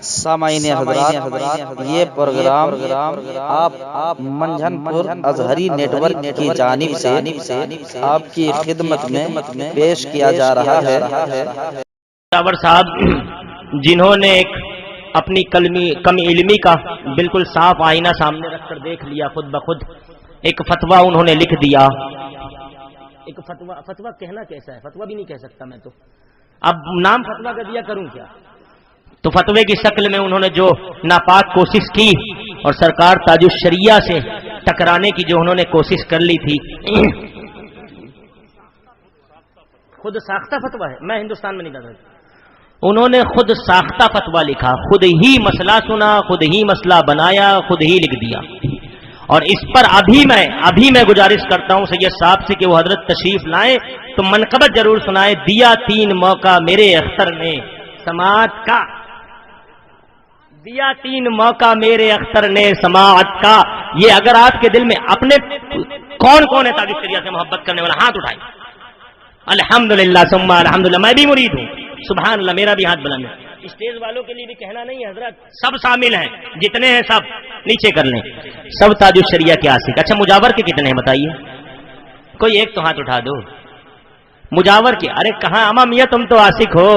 سامعین حضرات، یہ پروگرام آپ منجھن پور ازہری نیٹ ورک کی جانب سے آپ کی خدمت میں پیش کیا جا رہا ہے۔ جاور صاحب جنہوں نے اپنی کم علمی کا بالکل صاف آئینہ سامنے رکھ کر دیکھ لیا، خود بخود ایک فتویٰ انہوں نے لکھ دیا۔ ایک فتویٰ کہنا کیسا ہے، فتویٰ بھی نہیں کہہ سکتا میں تو، اب نام فتویٰ کا دیا کروں کیا؟ تو فتوے کی شکل میں انہوں نے جو ناپاک کوشش کی اور سرکار تاج الشریعہ سے ٹکرانے کی جو انہوں نے کوشش کر لی تھی، خود ساختہ فتویٰ ہے، میں ہندوستان میں نہیں کر رہا، انہوں نے خود ساختہ فتویٰ لکھا، خود ہی مسئلہ سنا، خود ہی مسئلہ بنایا، خود ہی لکھ دیا۔ اور اس پر ابھی میں گزارش کرتا ہوں سید صاحب سے کہ وہ حضرت تشریف لائیں تو منقبت ضرور سنائے۔ دیا 3 موقع میرے اختر نے سماعت کا، دیا 3 موقع میرے اختر نے سماعت کا۔ یہ اگر آپ کے دل میں اپنے کون ہے تاج الشریعہ سے محبت کرنے والا، ہاتھ اٹھائیں۔ الحمدللہ ثم الحمدللہ، میں بھی مرید ہوں، سبحان اللہ، میرا بھی ہاتھ بلند ہے۔ اسٹیج والوں کے لیے بھی کہنا نہیں ہے حضرت، سب شامل ہیں، جتنے ہیں سب نیچے کر لیں، سب تاج الشریعہ کے عاشق۔ اچھا مجاور کے کتنے ہیں بتائیے، کوئی ایک تو ہاتھ اٹھا دو مجاور کے۔ ارے کہاں اما میاں، تم تو عاشق ہو،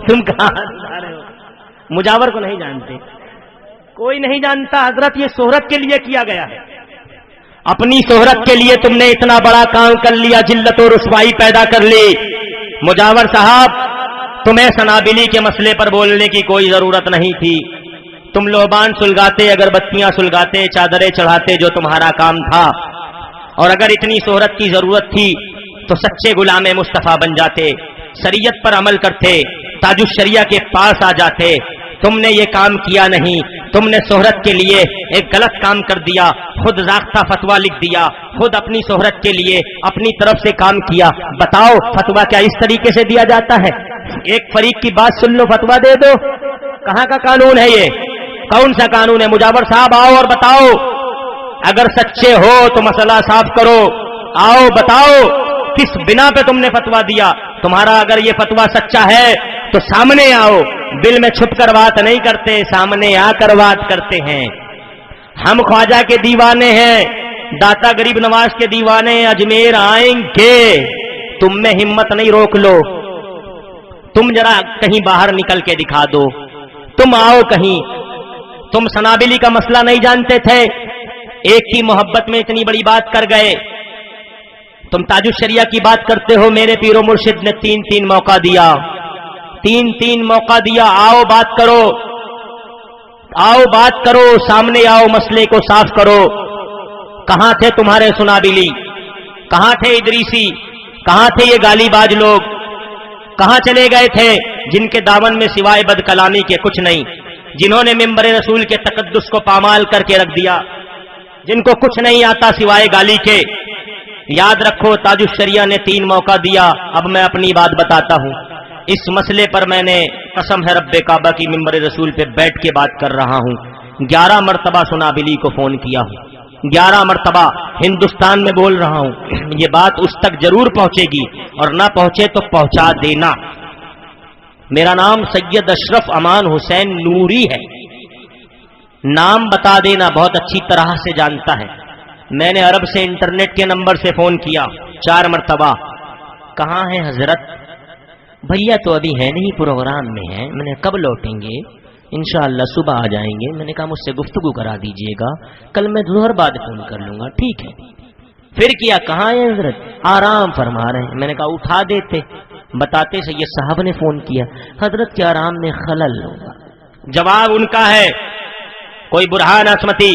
تم کہاں اٹھا رہے ہو؟ مجاور کو نہیں جانتے، کوئی نہیں جانتا حضرت، یہ شہرت کے لیے کیا گیا ہے، اپنی شہرت کے لیے تم نے اتنا بڑا کام کر لیا، ذلت و رسوائی پیدا کر لی۔ مجاور صاحب تمہیں سنابلی کے مسئلے پر بولنے کی کوئی ضرورت نہیں تھی، تم لوبان سلگاتے، اگربتیاں سلگاتے، چادریں چڑھاتے، جو تمہارا کام تھا۔ اور اگر اتنی شہرت کی ضرورت تھی تو سچے غلام مصطفیٰ بن جاتے، شریعت پر عمل کرتے، تاج الشریعہ کے پاس آ جاتے۔ تم نے یہ کام کیا نہیں، تم نے شہرت کے لیے ایک غلط کام کر دیا، خود ضابطہ فتویٰ لکھ دیا، خود اپنی شہرت کے لیے اپنی طرف سے کام کیا۔ بتاؤ فتویٰ کیا اس طریقے سے دیا جاتا ہے؟ ایک فریق کی بات سن لو فتویٰ دے دو، کہاں کا قانون ہے یہ؟ کون سا قانون ہے؟ مجاور صاحب آؤ اور بتاؤ، اگر سچے ہو تو مسئلہ صاف کرو، آؤ بتاؤ کس بنا پہ تم نے فتویٰ دیا؟ تمہارا اگر یہ فتویٰ سچا ہے تو سامنے آؤ، دل میں چھپ کر بات نہیں کرتے، سامنے آ کر بات کرتے ہیں۔ ہم خواجہ کے دیوانے ہیں، داتا غریب نواز کے دیوانے، اجمیر آئیں گے، تم میں ہمت نہیں، روک لو، تم ذرا کہیں باہر نکل کے دکھا دو، تم آؤ کہیں۔ تم سنابلی کا مسئلہ نہیں جانتے تھے، ایک کی محبت میں اتنی بڑی بات کر گئے۔ تم تاج الشریعہ کی بات کرتے ہو، میرے پیر و مرشد نے 3 موقع دیا، 3 موقع دیا، آؤ بات کرو، آؤ بات کرو، سامنے آؤ، مسئلے کو صاف کرو۔ کہاں تھے تمہارے سنابلی؟ کہاں تھے ادریسی؟ کہاں تھے یہ گالی باز لوگ؟ کہاں چلے گئے تھے جن کے دامن میں سوائے بد کلامی کے کچھ نہیں، جنہوں نے ممبر رسول کے تقدس کو پامال کر کے رکھ دیا، جن کو کچھ نہیں آتا سوائے گالی کے؟ یاد رکھو تاج الشریعہ نے 3 موقع دیا۔ اب میں اپنی بات بتاتا ہوں، اس مسئلے پر میں نے قسم ہے رب کعبہ کی ممبر رسول پہ بیٹھ کے بات کر رہا ہوں، 11 مرتبہ سنابلی کو فون کیا ہوں، 11 مرتبہ ہندوستان میں بول رہا ہوں، یہ بات اس تک ضرور پہنچے گی، اور نہ پہنچے تو پہنچا دینا۔ میرا نام سید اشرف امان حسین نوری ہے، نام بتا دینا، بہت اچھی طرح سے جانتا ہے۔ میں نے عرب سے انٹرنیٹ کے نمبر سے فون کیا 4 مرتبہ، کہاں ہیں حضرت؟ بھیا تو ابھی ہے نہیں، پروگرام میں ہے۔ میں نے کب لوٹیں گے؟ انشاءاللہ صبح آ جائیں گے۔ میں نے کہا مجھ سے گفتگو کرا دیجئے گا، کل میں ظہر بعد فون کر لوں گا۔ ٹھیک ہے۔ پھر کیا، کہاں ہیں حضرت؟ آرام فرما رہے ہیں۔ میں نے کہا اٹھا دیتے، بتاتے سید صاحب نے فون کیا، حضرت کے آرام میں خلل ہوگا۔ جواب ان کا ہے کوئی برہان عصمتی،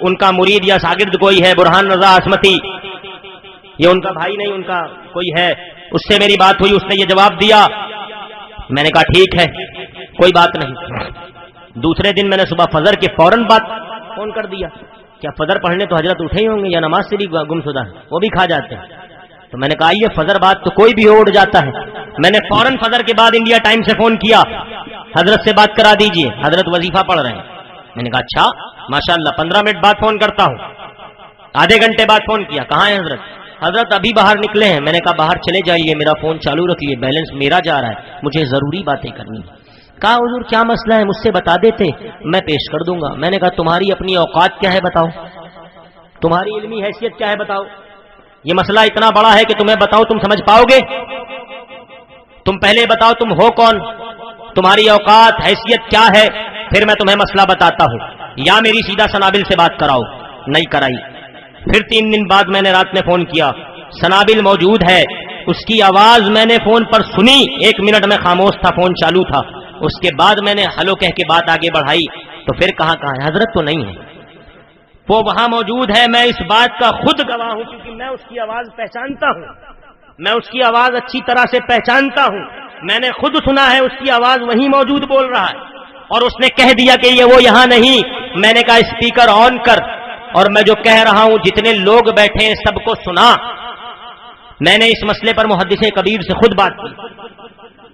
ان کا مرید یا شاگرد کوئی ہے، برہان رضا عصمتی، یہ ان کا بھائی نہیں، ان کا کوئی ہے، اس سے میری بات ہوئی، اس نے یہ جواب دیا۔ میں نے کہا ٹھیک ہے، کوئی بات نہیں۔ دوسرے دن میں نے صبح فجر کے فوراً بعد فون کر دیا، کیا فجر پڑھنے تو حضرت اٹھے ہی ہوں گے یا نماز سے بھی گمشدہ ہے، وہ بھی کھا جاتے ہیں؟ تو میں نے کہا یہ فجر بعد تو کوئی بھی اٹھ جاتا ہے۔ میں نے فوراً فجر کے بعد انڈیا ٹائم سے فون کیا، حضرت سے بات کرا دیجئے، حضرت وظیفہ پڑھ رہے ہیں۔ میں نے کہا اچھا ماشاءاللہ، 15 منٹ بعد فون کرتا ہوں۔ آدھے گھنٹے بعد فون کیا، کہاں ہیں حضرت؟ حضرت ابھی باہر نکلے ہیں۔ میں نے کہا باہر چلے جائیے، میرا فون چالو رکھیے، بیلنس میرا جا رہا ہے، مجھے ضروری باتیں کرنی۔ کہا حضور کیا مسئلہ ہے، مجھ سے بتا دیتے میں پیش کر دوں گا۔ میں نے کہا تمہاری اپنی اوقات کیا ہے بتاؤ، تمہاری علمی حیثیت کیا ہے بتاؤ، یہ مسئلہ اتنا بڑا ہے کہ تمہیں بتاؤ تم سمجھ پاؤ گے؟ تم پہلے بتاؤ تم ہو کون، تمہاری اوقات حیثیت کیا ہے، پھر میں تمہیں مسئلہ بتاتا ہوں، یا میری سیدھا سنابل سے بات کراؤ۔ نہیں کرائی۔ پھر 3 دن بعد میں نے رات میں فون کیا، سنابل موجود ہے، اس کی آواز میں نے فون پر سنی، 1 منٹ میں خاموش تھا، فون چالو تھا۔ اس کے بعد میں نے ہلو کہہ کے بات آگے بڑھائی، تو پھر کہاں ہے حضرت تو نہیں ہے، وہ وہاں موجود ہے، میں اس بات کا خود گواہ ہوں، کیونکہ میں اس کی آواز پہچانتا ہوں، میں اس کی آواز اچھی طرح سے پہچانتا ہوں، میں نے خود سنا ہے اس کی آواز وہیں موجود بول رہا ہے، اور اس نے کہہ دیا کہ یہ وہ یہاں نہیں۔ میں نے کہا اسپیکر آن کر، اور میں جو کہہ رہا ہوں جتنے لوگ بیٹھے ہیں سب کو سنا۔ میں نے اس مسئلے پر محدث کبیر سے خود بات کی،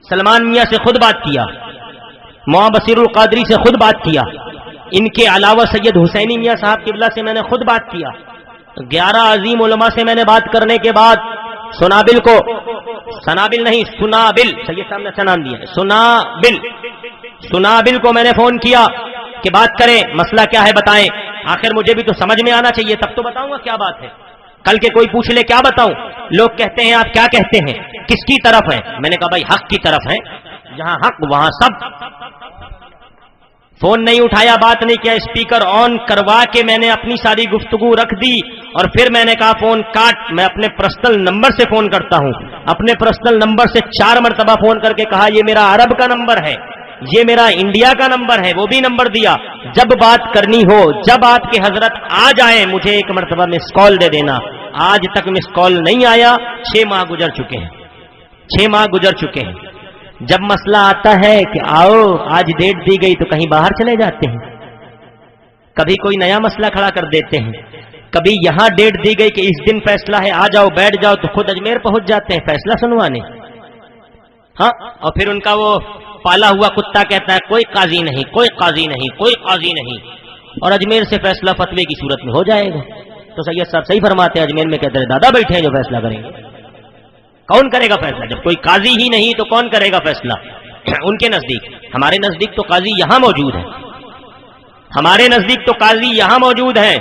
سلمان میاں سے خود بات کیا، مولانا بصیر القادری سے خود بات کیا، ان کے علاوہ سید حسینی میاں صاحب قبلہ سے میں نے خود بات کیا، 11 عظیم علماء سے میں نے بات کرنے کے بعد سنابل کو، سنابل نہیں سنابل، سید صاحب نے اچھا نام دیا ہے، سنابل کو میں نے فون کیا کہ بات کریں، مسئلہ کیا ہے بتائیں، آخر مجھے بھی تو سمجھ میں آنا چاہیے، تب تو بتاؤں گا کیا بات ہے، کل کے کوئی پوچھ لے کیا بتاؤں، لوگ کہتے ہیں آپ کیا کہتے ہیں، کس کی طرف ہیں، میں نے کہا بھائی حق کی طرف ہیں، جہاں حق وہاں سب۔ فون نہیں اٹھایا، بات نہیں کیا، اسپیکر آن کروا کے میں نے اپنی ساری گفتگو رکھ دی، اور پھر میں نے کہا فون کاٹ، میں اپنے پرسنل نمبر سے فون کرتا ہوں، اپنے پرسنل نمبر سے 4 مرتبہ فون کر کے کہا یہ میرا عرب کا نمبر ہے، یہ میرا انڈیا کا نمبر ہے، وہ بھی نمبر دیا، جب بات کرنی ہو، جب آپ کے حضرت آ جائیں مجھے 1 مرتبہ مس کال دے دینا۔ آج تک مس کال نہیں آیا، 6 ماہ گزر چکے ہیں، 6 ماہ گزر چکے ہیں۔ جب مسئلہ آتا ہے کہ آؤ آج ڈیٹ دی گئی تو کہیں باہر چلے جاتے ہیں، کبھی کوئی نیا مسئلہ کھڑا کر دیتے ہیں، کبھی یہاں ڈیٹ دی گئی کہ اس دن فیصلہ ہے آ جاؤ بیٹھ جاؤ، تو خود اجمیر پہنچ جاتے ہیں فیصلہ سنوانے، ہاں، اور پھر ان کا وہ پالا ہوا کتا کہتا ہے کوئی قاضی نہیں، کوئی قاضی نہیں، کوئی قاضی نہیں، اور اجمیر سے فیصلہ فتوے کی صورت میں ہو جائے گا۔ تو سید صاحب صحیح فرماتے ہیں، اجمیر میں کہتے ہیں دادا بیٹھے ہیں جو فیصلہ کریں گے، کون کرے گا فیصلہ، جب کوئی قاضی ہی نہیں تو کون کرے گا فیصلہ ان کے نزدیک۔ ہمارے نزدیک تو قاضی یہاں موجود ہے، ہمارے نزدیک تو قاضی یہاں موجود ہے،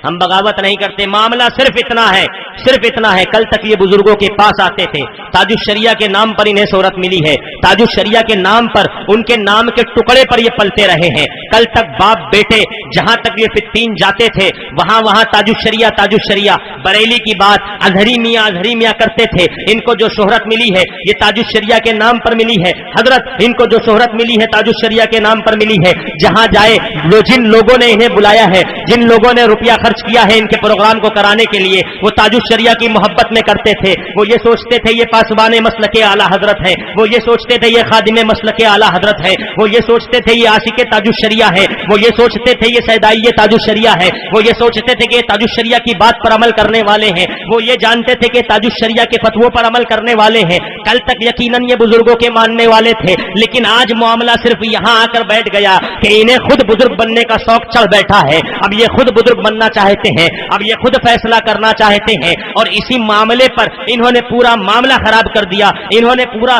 ہم بغاوت نہیں کرتے، معاملہ صرف اتنا ہے، صرف اتنا ہے۔ کل تک یہ بزرگوں کے پاس آتے تھے، تاج الشریعہ کے نام پر انہیں شہرت ملی ہے، تاج الشریعہ کے نام پر، ان کے نام کے ٹکڑے پر یہ پلتے رہے ہیں۔ کل تک باپ بیٹے جہاں تک یہ فتین جاتے تھے وہاں وہاں تاج الشریعہ تاج الشریعہ، بریلی کی بات اظہری میاں کرتے تھے۔ ان کو جو شہرت ملی ہے یہ تاج الشریعہ کے نام پر ملی ہے حضرت، ان کو جو شہرت ملی ہے تاج الشریعہ کے نام پر ملی ہے۔ جہاں جائے جن لوگوں نے انہیں بلایا ہے، جن لوگوں نے روپیہ خرچ کیا ہے ان کے پروگرام کو کرانے کے لیے، وہ تاج الشریعہ کی محبت میں کرتے تھے، وہ یہ سوچتے تھے یہ پاسبان مسلک اعلیٰ حضرت ہے، وہ یہ سوچتے تھے یہ خادم مسلک اعلیٰ حضرت ہے، وہ یہ سوچتے تھے یہ عاشق تاج الشریعہ ہے، وہ یہ سوچتے تھے یہ سیدائی تاج الشریعہ ہے، وہ یہ سوچتے تھے کہ تاج الشریعہ کی بات پر عمل کرنے والے ہیں، وہ یہ جانتے تھے کہ تاج الشریعہ کے فتووں پر عمل کرنے والے ہیں۔ کل تک یقیناً یہ بزرگوں کے ماننے والے تھے، لیکن آج معاملہ صرف یہاں آ کر بیٹھ گیا کہ انہیں خود بزرگ بننے کا شوق چڑھ بیٹھا ہے، اب یہ خود بزرگ بننا چاہتے ہیں، اب یہ خود فیصلہ کرنا چاہتے ہیں، اور اسی معاملے پر انہوں نے پورا معاملہ خراب کر دیا، انہوں نے پورا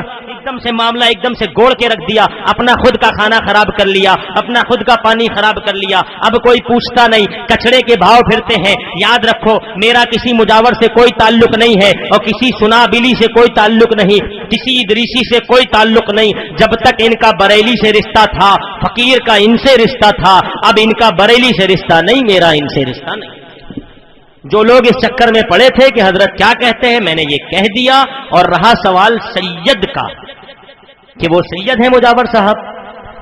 معاملہ ایک دم سے گوڑ کے رکھ دیا، اپنا خود کا کھانا خراب کر لیا، اپنا خود کا پانی خراب کر لیا، اب کوئی پوچھتا نہیں، کچڑے کے بھاؤ پھرتے ہیں۔ یاد رکھو میرا کسی مجاور سے کوئی تعلق نہیں ہے، اور کسی سنابلی سے کوئی تعلق نہیں، کسی ادریسی سے کوئی تعلق نہیں، جب تک ان کا بریلی سے رشتہ تھا، فقیر کا ان سے رشتہ تھا، اب ان کا بریلی سے رشتہ نہیں، میرا ان سے رشتہ نہیں۔ جو لوگ اس چکر میں پڑے تھے کہ حضرت کیا کہتے ہیں، میں نے یہ کہہ دیا، اور رہا سوال سید کا کہ وہ سید ہیں مجاور صاحب،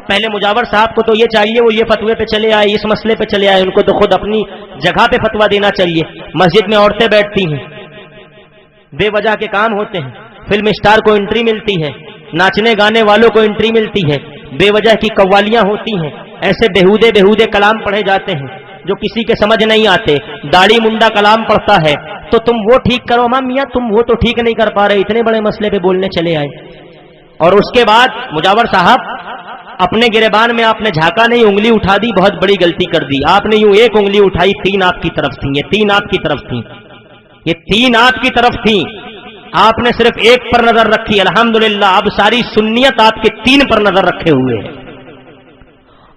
پہلے مجاور صاحب کو تو یہ چاہیے وہ یہ فتوے پہ چلے آئے، اس مسئلے پہ چلے آئے، ان کو تو خود اپنی جگہ پہ فتوا دینا چاہیے۔ مسجد میں عورتیں بیٹھتی ہیں، بے وجہ کے کام ہوتے ہیں، فلم اسٹار کو انٹری ملتی ہے، ناچنے گانے والوں کو انٹری ملتی ہے، بے وجہ کی قوالیاں ہوتی ہیں، ایسے بےہودے کلام پڑھے جاتے ہیں جو کسی کے سمجھ نہیں آتے، داڑھی منڈا کلام پڑھتا ہے، تو تم وہ ٹھیک کرو، ماں میاں تم وہ تو ٹھیک نہیں کر پا رہے، اتنے بڑے مسئلے پہ بولنے چلے آئے۔ اور اس کے بعد مجاور صاحب اپنے گریبان میں آپ نے جھانکا نہیں، انگلی اٹھا دی، بہت بڑی غلطی کر دی، آپ نے یوں ایک انگلی اٹھائی، 3 آپ کی طرف تھی، یہ 3 آپ کی طرف تھی، یہ 3 آپ کی طرف تھی، آپ نے صرف ایک پر نظر رکھی، الحمدللہ اب ساری سنیت آپ کے 3 پر نظر رکھے ہوئے ہے۔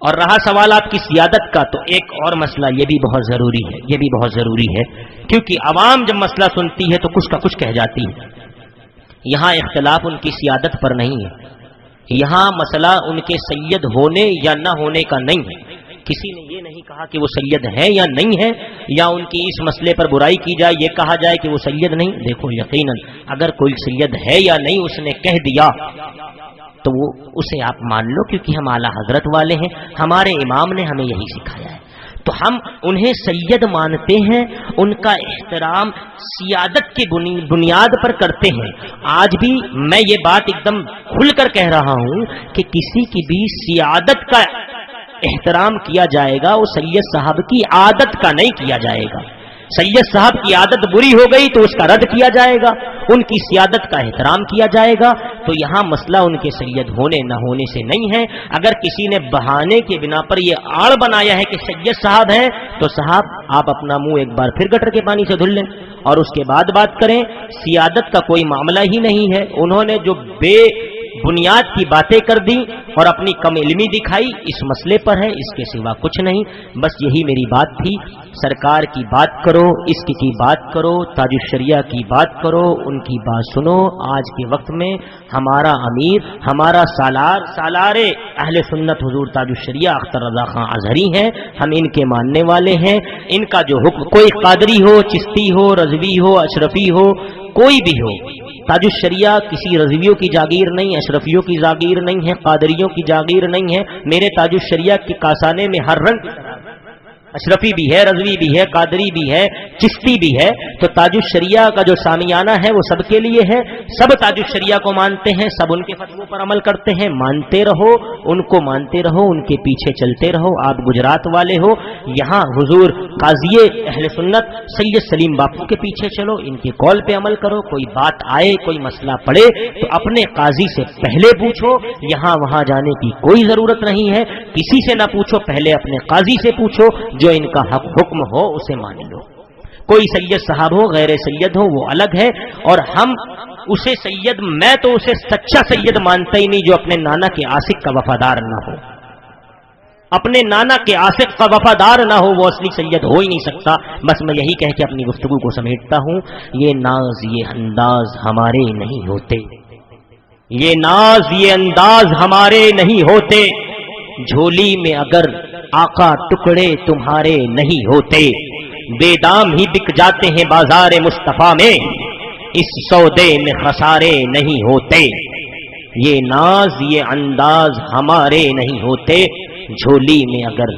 اور رہا سوال آپ کی سیادت کا، تو ایک اور مسئلہ یہ بھی بہت ضروری ہے، یہ بھی بہت ضروری ہے، کیونکہ عوام جب مسئلہ سنتی ہے تو کچھ کا کچھ کہہ جاتی ہے۔ یہاں اختلاف ان کی سیادت پر نہیں ہے، یہاں مسئلہ ان کے سید ہونے یا نہ ہونے کا نہیں ہے۔ کسی نے یہ نہیں کہا کہ وہ سید ہے یا نہیں ہے، یا ان کی اس مسئلے پر برائی کی جائے، یہ کہا جائے کہ وہ سید نہیں۔ دیکھو یقیناً اگر کوئی سید ہے یا نہیں اس نے کہہ دیا تو وہ اسے آپ مان لو، کیونکہ ہم اعلیٰ حضرت والے ہیں، ہمارے امام نے ہمیں یہی سکھایا ہے، تو ہم انہیں سید مانتے ہیں، ان کا احترام سیادت کی بنیاد پر کرتے ہیں۔ آج بھی میں یہ بات ایک دم کھل کر کہہ رہا ہوں کہ کسی کی بھی سیادت کا احترام کیا جائے گا، وہ سید صاحب کی عادت کا نہیں کیا جائے گا۔ سید صاحب کی عادت بری ہو گئی تو اس کا رد کیا جائے گا، ان کی سیادت کا احترام کیا جائے گا۔ تو یہاں مسئلہ ان کے سید ہونے نہ ہونے سے نہیں ہے۔ اگر کسی نے بہانے کے بنا پر یہ آڑ بنایا ہے کہ سید صاحب ہیں، تو صاحب آپ اپنا منہ ایک بار پھر گٹر کے پانی سے دھل لیں اور اس کے بعد بات کریں۔ سیادت کا کوئی معاملہ ہی نہیں ہے۔ انہوں نے جو بے بنیاد کی باتیں کر دی اور اپنی کم علمی دکھائی، اس مسئلے پر ہے، اس کے سوا کچھ نہیں۔ بس یہی میری بات تھی۔ سرکار کی بات کرو، اس کی بات کرو، تاج الشریعہ کی بات کرو، ان کی بات سنو۔ آج کے وقت میں ہمارا امیر، ہمارا سالار اہل سنت حضور تاج الشریعہ اختر رضا خان اظہری ہیں، ہم ان کے ماننے والے ہیں۔ ان کا جو حکم، کوئی قادری ہو، چشتی ہو، رضوی ہو، اشرفی ہو، کوئی بھی ہو، تاج الشریعہ کسی رضویوں کی جاگیر نہیں، اشرفیوں کی جاگیر نہیں ہے، قادریوں کی جاگیر نہیں ہے۔ میرے تاج الشریعہ کے کاسانے میں ہر رنگ اشرفی بھی ہے، رضوی بھی ہے، قادری بھی ہے، چشتی بھی ہے۔ تو تاج الشریعہ کا جو سامیانہ ہے وہ سب کے لیے ہے، سب تاج الشریعہ کو مانتے ہیں، سب ان کے فتووں پر عمل کرتے ہیں۔ مانتے رہو، ان کو مانتے رہو، ان کے پیچھے چلتے رہو۔ آپ گجرات والے ہو، یہاں حضور قاضی اہل سنت سید سلیم باپو کے پیچھے چلو، ان کے قول پہ عمل کرو۔ کوئی بات آئے، کوئی مسئلہ پڑے تو اپنے قاضی سے پہلے پوچھو، یہاں وہاں جانے کی کوئی ضرورت نہیں ہے۔ کسی سے نہ پوچھو، پہلے اپنے قاضی سے پوچھو، جو ان کا حکم ہو اسے مان لو۔ کوئی سید صاحب ہو، غیر سید ہو، وہ الگ ہے، اور ہم اسے سید، میں تو اسے سچا سید مانتا ہی نہیں جو اپنے نانا کے عاشق کا وفادار نہ ہو۔ اپنے نانا کے عاشق کا وفادار نہ ہو وہ اصلی سید ہو ہی نہیں سکتا۔ بس میں یہی کہہ کے اپنی گفتگو کو سمیٹتا ہوں، یہ ناز یہ انداز ہمارے نہیں ہوتے، یہ ناز یہ انداز ہمارے نہیں ہوتے، جھولی میں اگر آقا ٹکڑے تمہارے نہیں ہوتے، بے دام ہی بک جاتے ہیں بازار مصطفیٰ میں، اس سودے میں خسارے نہیں ہوتے، یہ ناز یہ انداز ہمارے نہیں ہوتے، جھولی میں اگر